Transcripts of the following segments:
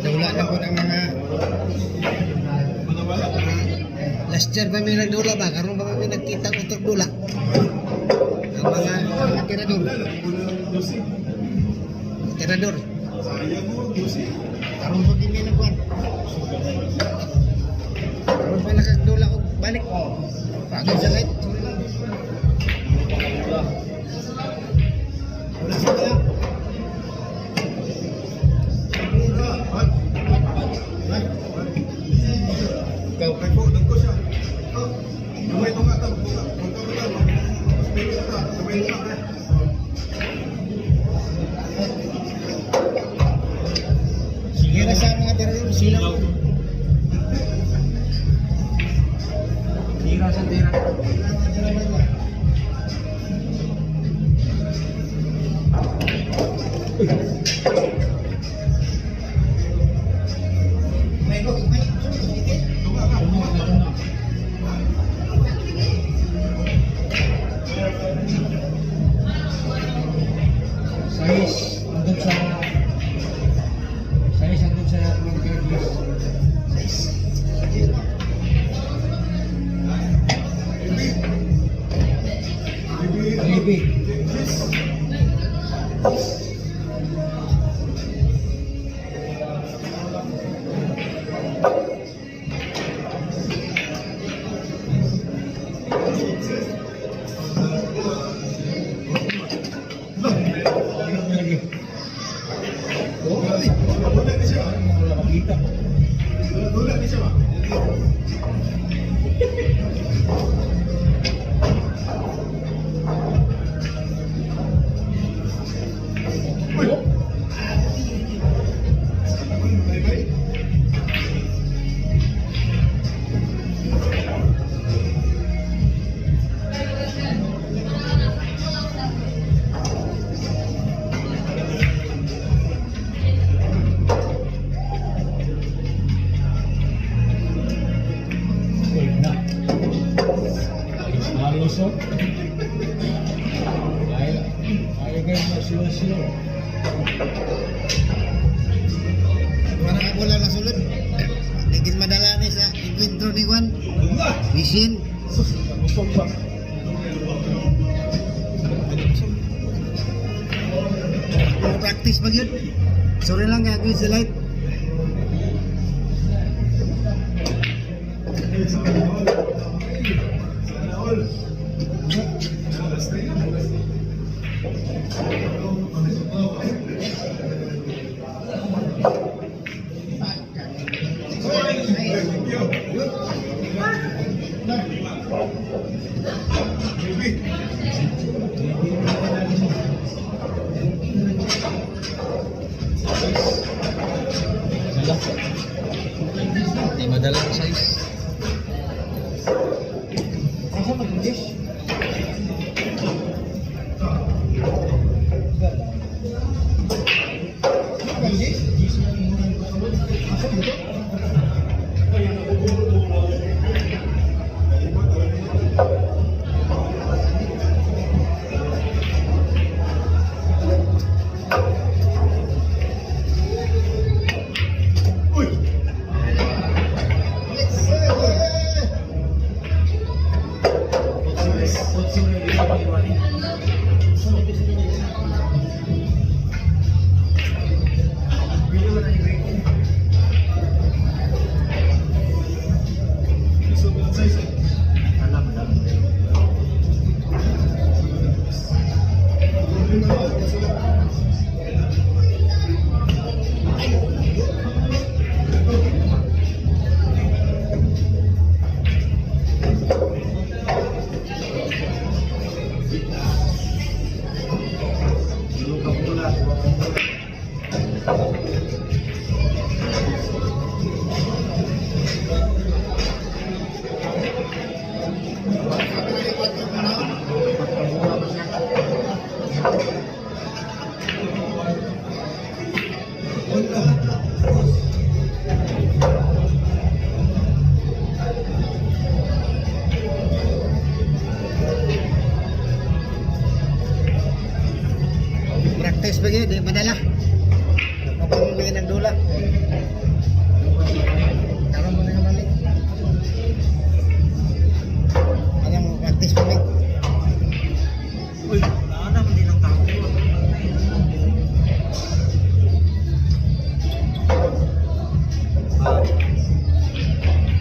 Dula na po ng mga last year pa may nagdula ba? Karoon ba may nagkita ko itong dula? Ang mga tirador. Tirador. Karoon pa din may nagkuhan. Karoon pa nakagdula ko balik. Pagod sa light. Wala sa kaya. Sige na sa mga tirador, silaw. Tira sa tira. Size andun sa mga charges. Baby. Lusot. Ay guys, masilo-silo. Wala ka bola na sulod. Digit madala ni sa encuentro ni Juan. Bisin. Practice pag yun. Sorry lang gagawin sa light. Di madalang size. Asa mag-dish? Kung may nagdula. Karoon mo na nga balik. Alam mo, practice kami. Uy, wala na, hindi ng tao.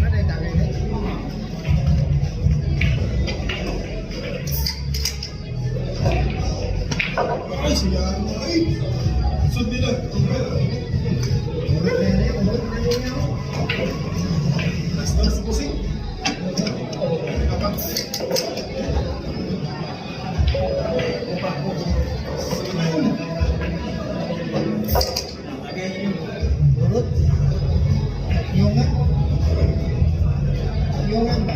Ano yung tawag yun? Ay, siya. Ay! Sundi lang. Urut na yun, urut na yun. Last na sa pusing. Urut. Yungan. Yungan ba?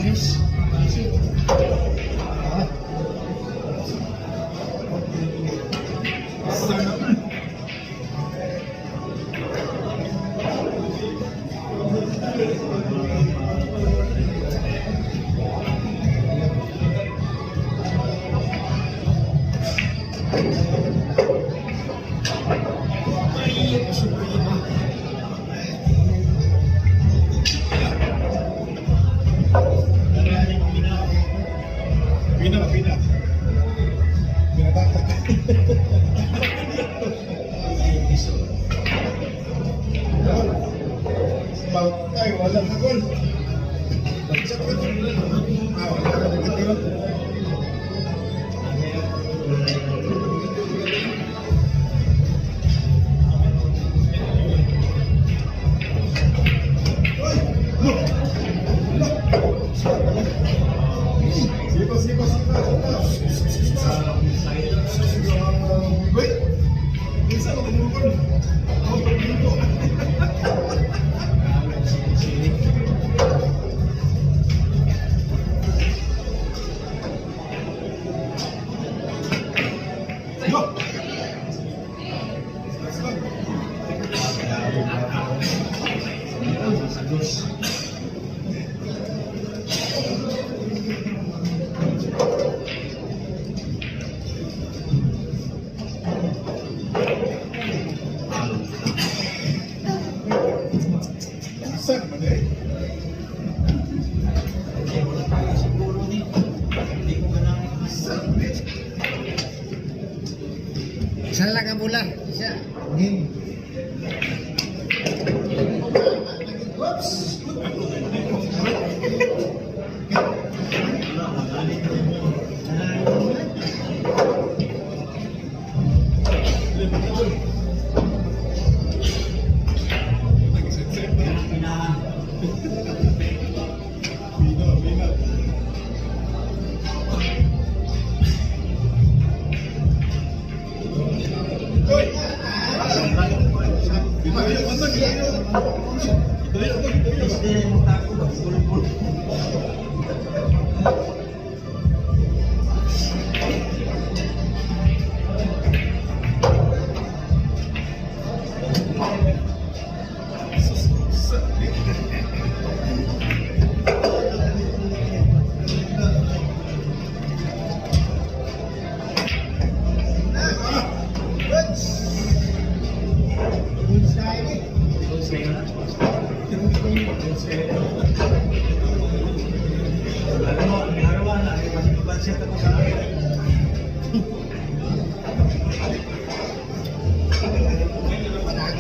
Yes. Ah. Pina. Pinatatak. Ay, wala na gol. Bagsak ka. Wala ka nagkatira. Sipa. Wait. Minsan ako tumulong. Ako pagdito. Yo! Saan naman eh? Isa lang ang bola. Isa. Game. Pina. Hoy! Dito, matag.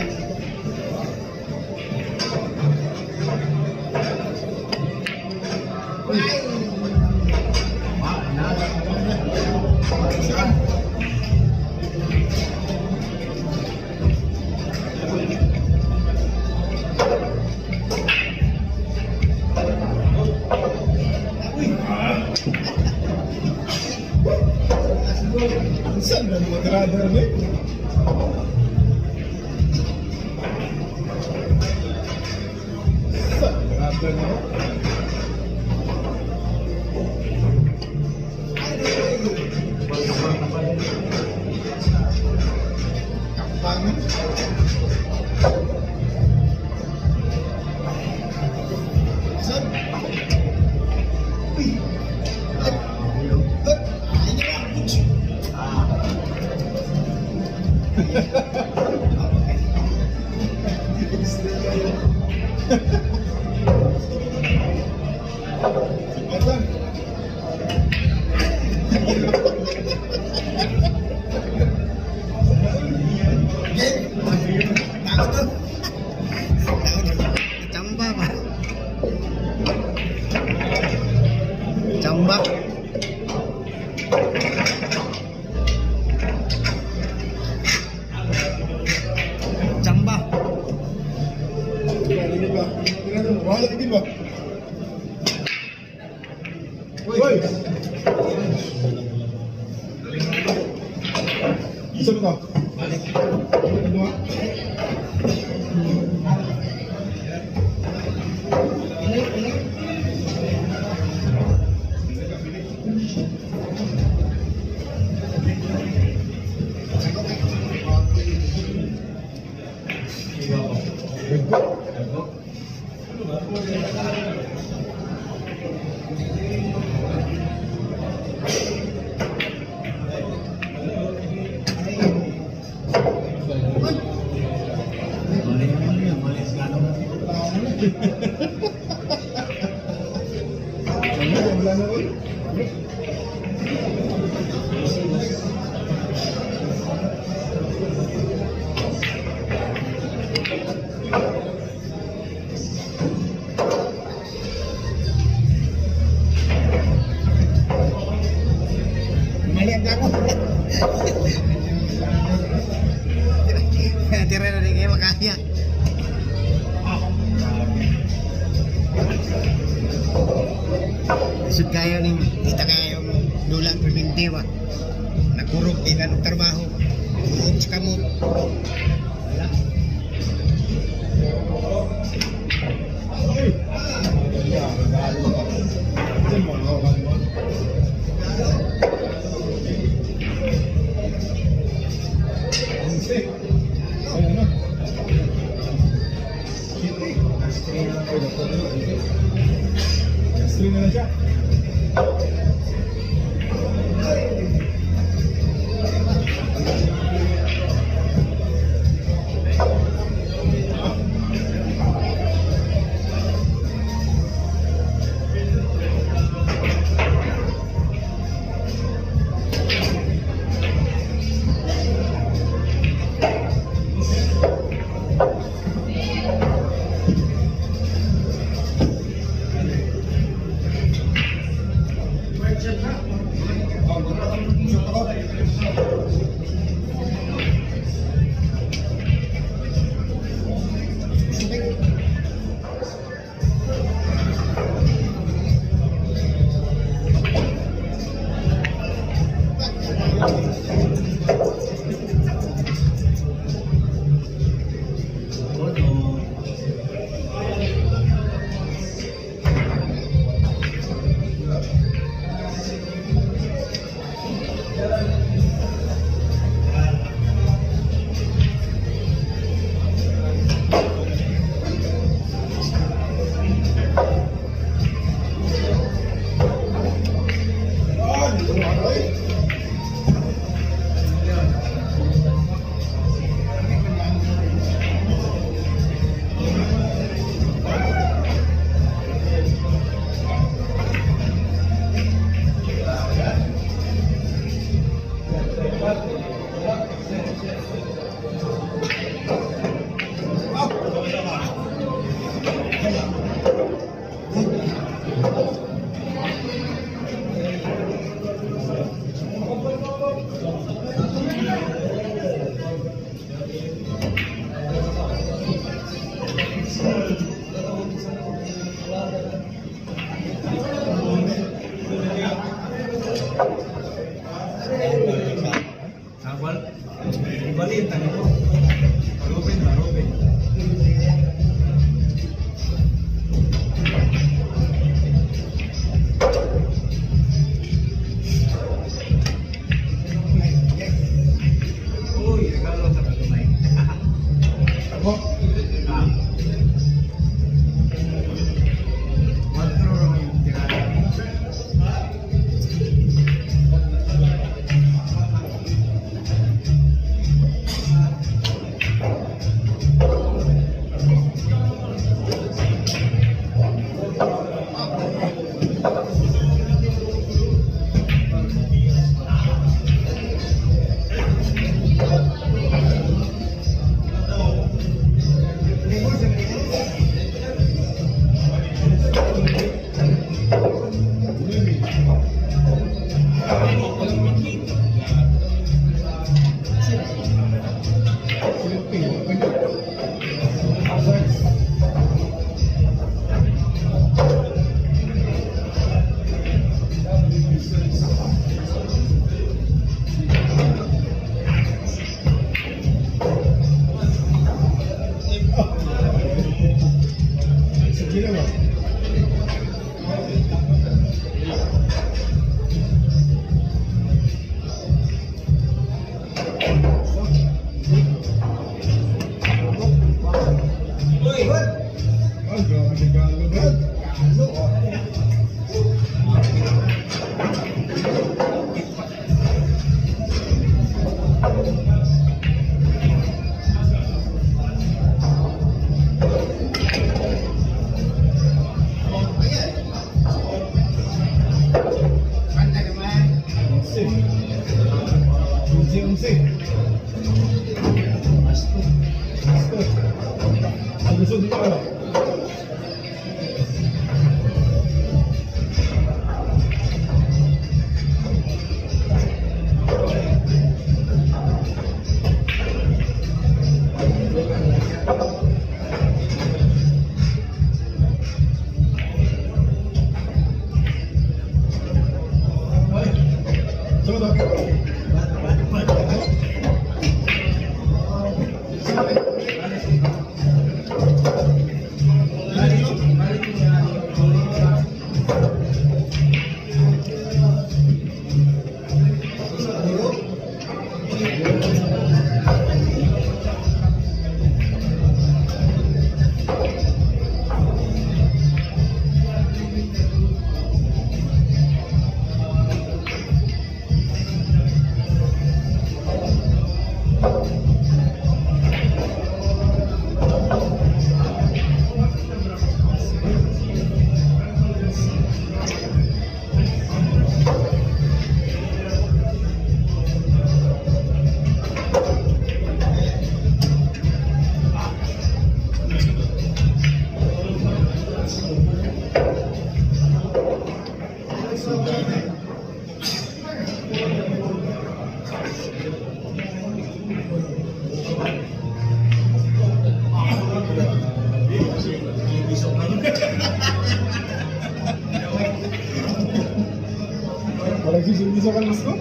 Saan ba mga driver na eh? Saan driver na eh? Kapangan. Saan? Uy! Ay! Isa mo to? Balik. Ano ba? Wala na rin. Mali ang gano. Tira na rin kayo makaya. Isod kayo ning kita kayo dulang preventiva. Nagkurog di ka ng trabaho. Uom sa kamot. Wala. Stream na lang siya. Balitan ito. Robin ba? Robin. Uy, regalo sa katumay. Ako? Matro naman yung tirada. 11. Asto. Alusod dito ka. Walang sisig-sisig ang gusto?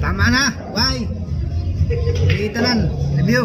Tama na, bye. Itanan, review.